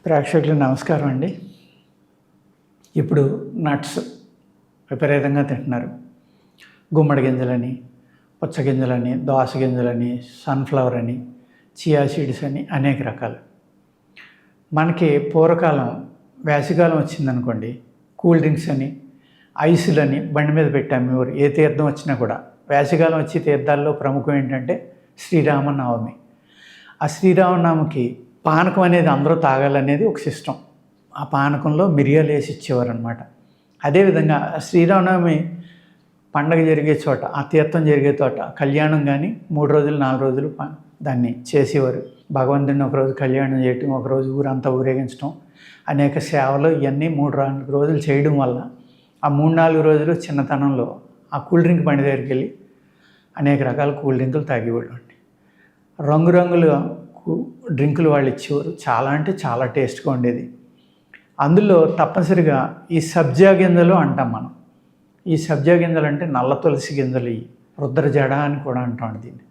ప్రేక్షకులకు నమస్కారం అండి. ఇప్పుడు నట్స్ విపరీతంగా తింటున్నారు. గుమ్మడి గింజలని, పుచ్చగింజలని, దోస గింజలని, సన్ఫ్లవర్ అని, చియా సీడ్స్ అని అనేక రకాలు. మనకి పూర్వకాలం వేసవికాలం వచ్చిందనుకోండి, కూల్ డ్రింక్స్ అని, ఐసులని బండి మీద పెట్టి అమ్మేవారు. ఏ తీర్థం వచ్చినా కూడా. వేసవికాలం వచ్చి తీర్థాల్లో ప్రముఖం ఏంటంటే శ్రీరామనవమి. ఆ శ్రీరామనవమికి పానకం అనేది అందరూ తాగాలనేది ఒక సిస్టమ్. ఆ పానకంలో మిరియాలు వేసి ఇచ్చేవారు అనమాట. అదేవిధంగా శ్రీరామనవమి పండగ జరిగే చోట, ఆ తీర్థం జరిగే చోట కళ్యాణం కానీ 3 రోజులు 4 రోజులు దాన్ని చేసేవారు. భగవంతుడిని ఒకరోజు కళ్యాణం చేయటం, ఒకరోజు ఊరంతా ఊరేగించడం, అనేక సేవలు ఇవన్నీ 3-4 రోజులు చేయడం వల్ల ఆ 3-4 రోజులు చిన్నతనంలో ఆ కూల్ డ్రింక్ బండి దగ్గరికి వెళ్ళి అనేక రకాల కూల్ డ్రింకులు తాగేవాళ్ళు అండి. రంగురంగుల డ్రింకులు వాళ్ళు ఇచ్చేవారు. చాలా అంటే చాలా టేస్ట్గా ఉండేది. అందులో తప్పనిసరిగా ఈ సబ్జా గింజలు అంటాం మనం. ఈ సబ్జా గింజలు అంటే నల్ల తులసి గింజలు, ఈ రుద్రజడ అని కూడా అంటాం దీన్ని.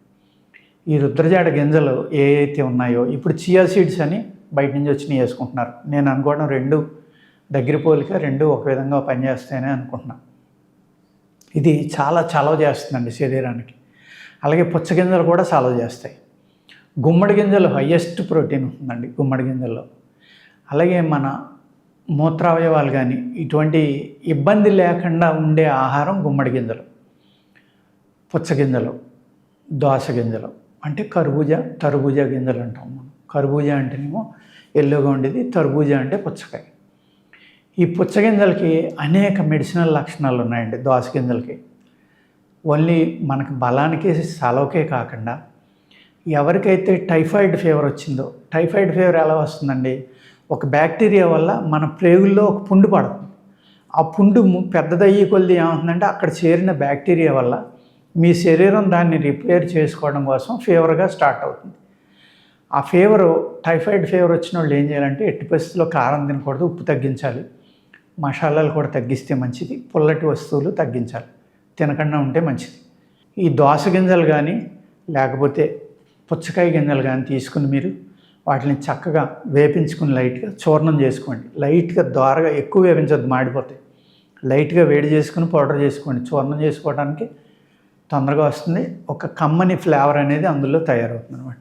ఈ రుద్రజడ గింజలు ఏ అయితే ఉన్నాయో, ఇప్పుడు చియా సీడ్స్ అని బయట నుంచి వచ్చినవి వేసుకుంటున్నారు. నేను అనుకోవడం 2 దగ్గర పోలిక, 2 ఒక విధంగా పనిచేస్తాయని అనుకుంటున్నాను. ఇది చాలా చలవ చేస్తుందండి శరీరానికి. అలాగే పుచ్చగింజలు కూడా చలవ చేస్తాయి. గుమ్మడి గింజలు హయ్యెస్ట్ ప్రోటీన్ ఉంటుందండి గుమ్మడి గింజల్లో. అలాగే మన మూత్రావయవాలు కానీ ఇటువంటి ఇబ్బంది లేకుండా ఉండే ఆహారం గుమ్మడి గింజలు, పుచ్చగింజలు, దోస గింజలు అంటే తర్బూజా గింజలు అంటాం మనం. కర్బూజా అంటేనేమో ఎల్లోగా ఉండేది, తర్బూజా అంటే పుచ్చకాయ. ఈ పుచ్చగింజలకి అనేక మెడిసినల్ లక్షణాలు ఉన్నాయండి. దోస గింజలకి ఓన్లీ మనకు బలానికి సలవకే కాకుండా, ఎవరికైతే టైఫాయిడ్ ఫీవర్ వచ్చిందో, టైఫాయిడ్ ఫీవర్ ఎలా వస్తుందండి, ఒక బ్యాక్టీరియా వల్ల మన ప్రేగుల్లో ఒక పుండు పడుతుంది. ఆ పుండు పెద్దదయ్యి కొద్ది ఏమవుతుందంటే అక్కడ చేరిన బ్యాక్టీరియా వల్ల మీ శరీరం దాన్ని రిపేర్ చేసుకోవడం కోసం ఫీవర్గా స్టార్ట్ అవుతుంది. ఆ ఫీవరు, టైఫాయిడ్ ఫీవర్ వచ్చిన వాళ్ళు ఏం చేయాలంటే ఎట్టి పరిస్థితుల్లో కారం తినకూడదు, ఉప్పు తగ్గించాలి, మసాలాలు కూడా తగ్గిస్తే మంచిది, పుల్లటి వస్తువులు తగ్గించాలి, తినకుండా ఉంటే మంచిది. ఈ దోస గింజలు కానీ లేకపోతే పుచ్చకాయ గింజలు కానీ తీసుకుని మీరు వాటిని చక్కగా వేపించుకుని లైట్గా చూర్ణం చేసుకోండి. లైట్గా దోరగా, ఎక్కువ వేపించద్దు, మాడిపోతాయి. లైట్గా వేడి చేసుకుని పౌడర్ చేసుకోండి. చూర్ణం చేసుకోవడానికి తొందరగా వస్తుంది. ఒక కమ్మని ఫ్లేవర్ అనేది అందులో తయారవుతుంది అనమాట.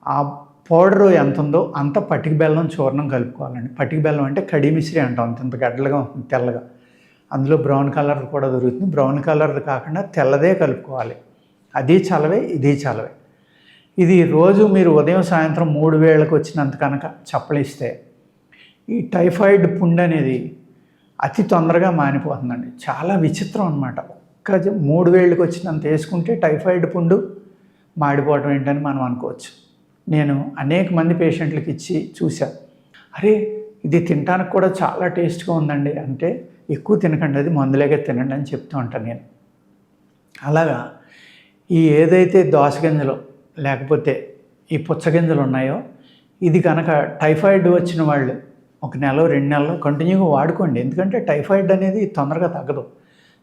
ఆ పౌడరు ఎంత ఉందో అంత పటిక బెల్లం చూర్ణం కలుపుకోవాలండి. పటిక బెల్లం అంటే కడి మిశ్రీ అంటాం, అంత గడ్డలుగా ఉంటుంది, తెల్లగా. అందులో బ్రౌన్ కలర్ కూడా దొరుకుతుంది. బ్రౌన్ కలర్ కాకుండా తెల్లదే కలుపుకోవాలి. అది చలవే, ఇది చలవే. ఇది రోజు మీరు ఉదయం సాయంత్రం 3 వేళకు వచ్చినంత కనుక చప్పలిస్తే ఈ టైఫాయిడ్ పుండు అనేది అతి తొందరగా మానిపోతుందండి. చాలా విచిత్రం అనమాట. ఒక్క 3 వేళ్ళకి వచ్చినంత వేసుకుంటే టైఫాయిడ్ పుండు మాడిపోవడం ఏంటని మనం అనుకోవచ్చు. నేను అనేక మంది పేషెంట్లకు ఇచ్చి చూశాను. అరే ఇది తినడానికి కూడా చాలా టేస్ట్గా ఉందండి అంటే, ఎక్కువ తినకండి, అది మందులేగా తినండి అని చెప్తూ ఉంటాను నేను. అలాగా ఈ ఏదైతే దోస గింజలు లేకపోతే ఈ పుచ్చగింజలు ఉన్నాయో, ఇది కనుక టైఫాయిడ్ వచ్చిన వాళ్ళు 1 నెల 2 నెలలు కంటిన్యూగా వాడుకోండి. ఎందుకంటే టైఫాయిడ్ అనేది తొందరగా తగ్గదు,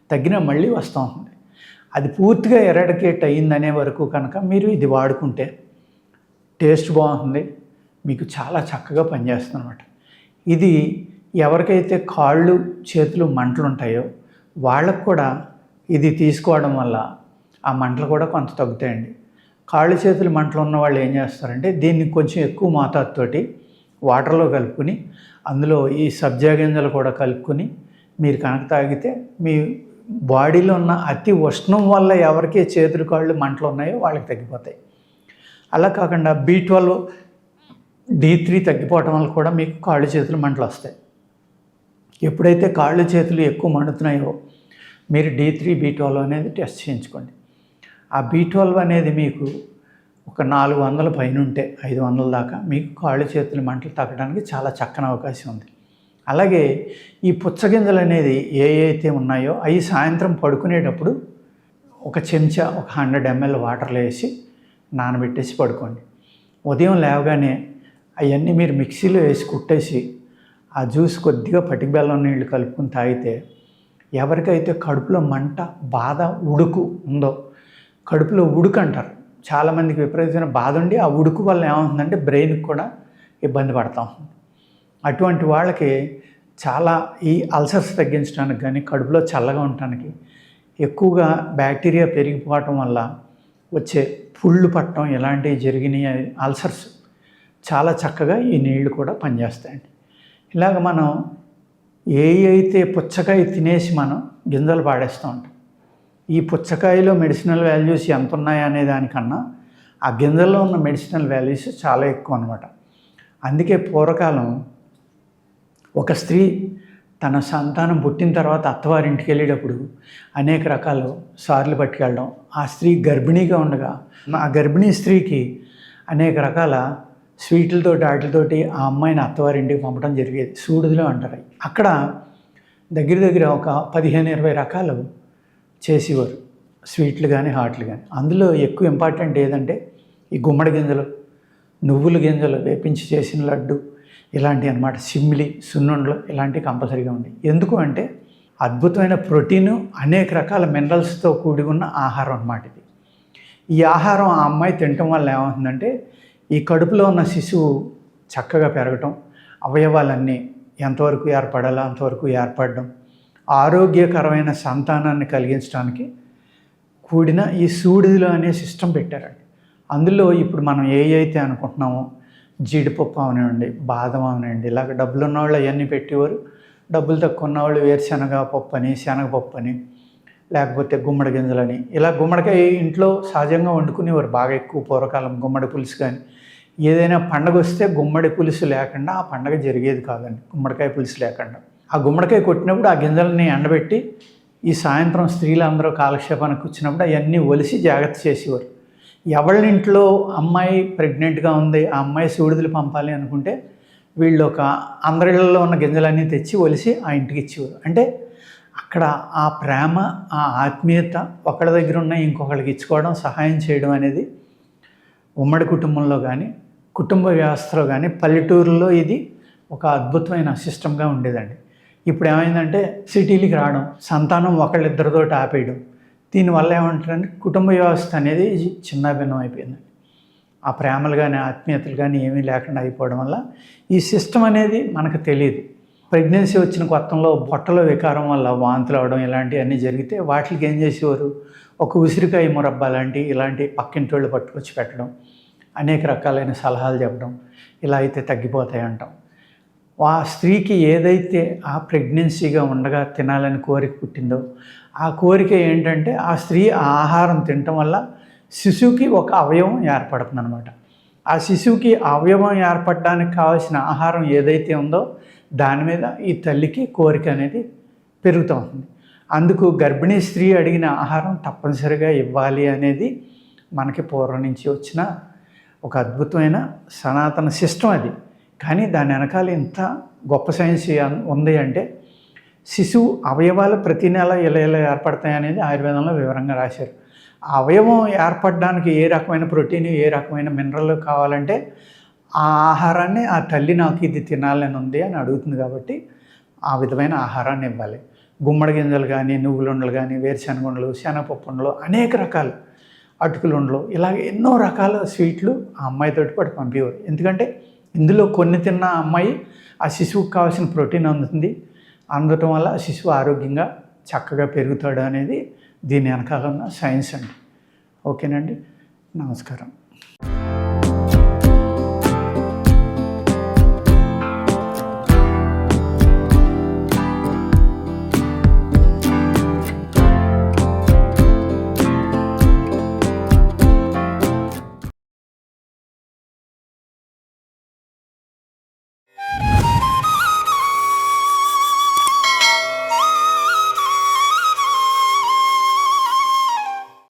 తగ్గినా మళ్ళీ వస్తూ ఉంటుంది. అది పూర్తిగా ఎరాడికేట్ అయ్యిందనే వరకు కనుక మీరు ఇది వాడుకుంటే టేస్ట్ బాగుంటుంది, మీకు చాలా చక్కగా పనిచేస్తుంది అనమాట. ఇది ఎవరికైతే కాళ్ళు చేతులు మంటలు ఉంటాయో వాళ్ళకు కూడా ఇది తీసుకోవడం వల్ల ఆ మంటలు కూడా కొంత తగ్గుతాయండి. కాళ్ళు చేతులు మంటలు ఉన్న వాళ్ళు ఏం చేస్తారంటే దీన్ని కొంచెం ఎక్కువ మోతాదుతోటి వాటర్లో కలుపుకొని, అందులో ఈ సబ్జా గింజలు కూడా కలుపుకొని మీరు కనుక తాగితే మీ బాడీలో ఉన్న అతి ఉష్ణం వల్ల ఎవరికి చేతులు కాళ్ళు మంటలు ఉన్నాయో వాళ్ళకి తగ్గిపోతాయి. అలా కాకుండా B12, D3 తగ్గిపోవటం వల్ల కూడా మీకు కాళ్ళు చేతులు మంటలు వస్తాయి. ఎప్పుడైతే కాళ్ళు చేతులు ఎక్కువ మండుతున్నాయో మీరు D3, B12 అనేది టెస్ట్ చేయించుకోండి. ఆ B12 అనేది మీకు ఒక 400 పైన ఉంటే 500 దాకా మీకు కాళ్ళు చేతులు మంటలు తగ్గడానికి చాలా చక్కని అవకాశం ఉంది. అలాగే ఈ పుచ్చగింజలు అనేది ఏ అయితే ఉన్నాయో అవి సాయంత్రం పడుకునేటప్పుడు ఒక చెంచా, ఒక 100 ml వాటర్లో వేసి నానబెట్టేసి పడుకోండి. ఉదయం లేవగానే అవన్నీ మీరు మిక్సీలో వేసి కుట్టేసి ఆ జ్యూస్ కొద్దిగా పటిక బెల్లం నీళ్ళు కలుపుకొని తాగితే, ఎవరికైతే కడుపులో మంట, బాధ, ఉడుకు ఉందో, కడుపులో ఉడుకు అంటారు చాలామందికి, విపరీతమైన బాధ ఉండి ఆ ఉడుకు వల్ల ఏమవుతుందంటే బ్రెయిన్కి కూడా ఇబ్బంది పడతాం. అటువంటి వాళ్ళకి చాలా ఈ అల్సర్స్ తగ్గించడానికి కానీ కడుపులో చల్లగా ఉండటానికి ఎక్కువగా బ్యాక్టీరియా పెరిగిపోవటం వల్ల వచ్చే పుళ్ళు పట్టడం ఇలాంటివి జరిగినాయి అల్సర్స్ చాలా చక్కగా ఈ నీళ్లు కూడా పనిచేస్తాయండి. ఇలాగ మనం అయితే పుచ్చకాయ తినేసి మనం గింజలు పాడేస్తూ ఉంటాం. ఈ పుచ్చకాయలో మెడిసినల్ వాల్యూస్ ఎంత ఉన్నాయి అనే దానికన్నా ఆ గింజల్లో ఉన్న మెడిసినల్ వాల్యూస్ చాలా ఎక్కువ అనమాట. అందుకే పూర్వకాలం ఒక స్త్రీ తన సంతానం పుట్టిన తర్వాత అత్తవారింటికి వెళ్ళేటప్పుడు అనేక రకాల సార్లు పట్టుకెళ్ళడం, ఆ స్త్రీ గర్భిణీగా ఉండగా ఆ గర్భిణీ స్త్రీకి అనేక రకాల స్వీట్లతోటి వాటితోటి ఆ అమ్మాయిని అత్తవారింటికి పంపడం జరిగేది. సూడుదిలో అంటారు. అక్కడ దగ్గర ఒక 15-20 రకాలు చేసేవారు, స్వీట్లు కానీ హాట్లు కానీ. అందులో ఎక్కువ ఇంపార్టెంట్ ఏదంటే ఈ గుమ్మడి గింజలు, నువ్వుల గింజలు వేపించి చేసిన లడ్డు ఇలాంటివి అన్నమాట. సిమ్మిలి, సున్నుండలు ఇలాంటివి కంపల్సరీగా ఉండేవి. ఎందుకు అంటే అద్భుతమైన ప్రోటీను, అనేక రకాల మినరల్స్తో కూడి ఉన్న ఆహారం అన్నమాట ఇది. ఈ ఆహారం ఆ అమ్మాయి తినటం వల్ల ఏమవుతుందంటే ఈ కడుపులో ఉన్న శిశువు చక్కగా పెరగటం, అవయవాలన్నీ ఎంతవరకు ఏర్పడాలో అంతవరకు ఏర్పడడం, ఆరోగ్యకరమైన సంతానాన్ని కలిగించడానికి కూడిన ఈ సూడిలో అనే సిస్టమ్ పెట్టారండి. అందులో ఇప్పుడు మనం అయితే అనుకుంటున్నామో జీడిపప్పు అవనివ్వండి, బాదం అవనివ్వండి, ఇలాగ డబ్బులు ఉన్నవాళ్ళు అవన్నీ పెట్టేవారు. డబ్బులు తక్కువ ఉన్నవాళ్ళు వేరుశనగ పప్పు అని, శనగపప్పు అని, లేకపోతే గుమ్మడి గింజలని, ఇలా గుమ్మడికాయ ఇంట్లో సహజంగా వండుకునేవారు బాగా ఎక్కువ పూర్వకాలం. గుమ్మడి పులుసు కానీ ఏదైనా పండగ వస్తే గుమ్మడి పులుసు లేకుండా ఆ పండగ జరిగేది కాదండి. గుమ్మడికాయ పులుసు లేకుండా ఆ గుమ్మడికాయ కొట్టినప్పుడు ఆ గింజలని ఎండబెట్టి ఈ సాయంత్రం స్త్రీలు అందరూ కాలక్షేపానికి వచ్చినప్పుడు అవన్నీ ఒలిసి జాగ్రత్త చేసేవారు. ఎవరి ఇంట్లో అమ్మాయి ప్రెగ్నెంట్గా ఉంది, ఆ అమ్మాయి సూడిదలు పంపాలి అనుకుంటే వీళ్ళు ఒక అందరిళ్ళలో ఉన్న గింజలన్నీ తెచ్చి ఒలిసి ఆ ఇంటికి ఇచ్చేవారు. అంటే అక్కడ ఆ ప్రేమ, ఆ ఆత్మీయత, ఒకళ్ళ దగ్గర ఉన్న ఇంకొకళ్ళకి ఇచ్చుకోవడం, సహాయం చేయడం అనేది ఉమ్మడి కుటుంబంలో కానీ కుటుంబ వ్యవస్థలో కానీ పల్లెటూరులో ఇది ఒక అద్భుతమైన సిస్టమ్గా ఉండేదండి. ఇప్పుడు ఏమైందంటే సిటీలకి రావడం, సంతానం ఒకళ్ళిద్దరితో ఆపేయడం, దీనివల్ల ఏమంటారంటే కుటుంబ వ్యవస్థ అనేది చిన్నాభిన్నం అయిపోయిందండి. ఆ ప్రేమలు కానీ ఆత్మీయతలు కానీ ఏమీ లేకుండా అయిపోవడం వల్ల ఈ సిస్టమ్ అనేది మనకు తెలియదు. ప్రెగ్నెన్సీ వచ్చిన కొత్తలో బొట్టలో వికారం వల్ల వాంతులు అవడం ఇలాంటివన్నీ జరిగితే వాటికి ఏం చేసేవారు, ఒక ఉసిరికాయ మురబ్బా లాంటి ఇలాంటి పక్కింటి వాళ్ళు పట్టుకొచ్చి పెట్టడం, అనేక రకాలైన సలహాలు చెప్పడం, ఇలా అయితే తగ్గిపోతాయి అంటాం. ఆ స్త్రీకి ఏదైతే ఆ ప్రెగ్నెన్సీగా ఉండగా తినాలని కోరిక పుట్టిందో ఆ కోరిక ఏంటంటే ఆ స్త్రీ ఆ ఆహారం తినటం వల్ల శిశువుకి ఒక అవయవం ఏర్పడుతుంది అనమాట. ఆ శిశువుకి అవయవం ఏర్పడడానికి కావాల్సిన ఆహారం ఏదైతే ఉందో దాని మీద ఈ తల్లికి కోరిక అనేది పెరుగుతూ ఉంటుంది. అందుకు గర్భిణీ స్త్రీ అడిగిన ఆహారం తప్పనిసరిగా ఇవ్వాలి అనేది మనకి పూర్వం నుంచి వచ్చిన ఒక అద్భుతమైన సనాతన సిస్టమ్ అది. కానీ దాని వెనకాల ఇంత గొప్ప సైన్స్ ఉంది అంటే శిశువు అవయవాలు ప్రతి నెల ఇలా ఏర్పడతాయి అనేది ఆయుర్వేదంలో వివరంగా రాశారు. ఆ అవయవం ఏర్పడడానికి ఏ రకమైన ప్రోటీన్, ఏ రకమైన మినరల్ కావాలంటే ఆ ఆహారాన్ని ఆ తల్లి నాకు ఇది తినాలని ఉంది అని అడుగుతుంది కాబట్టి ఆ విధమైన ఆహారాన్ని ఇవ్వాలి. గుమ్మడి గింజలు కానీ, నువ్వులుండలు కానీ, వేరుశనగుండలు, శనగపప్పుండలు, అనేక రకాలు అటుకులుండలు, ఇలాగ ఎన్నో రకాల స్వీట్లు ఆ అమ్మాయితోటి పాటు పంపేవారు. ఎందుకంటే ఇందులో కొన్ని తిన్న అమ్మాయి ఆ శిశువుకి కావాల్సిన ప్రోటీన్ అందటం వల్ల శిశువు ఆరోగ్యంగా చక్కగా పెరుగుతాడు అనేది దీని వెనకాల ఉన్న సైన్స్ అండి. ఓకేనండి, నమస్కారం.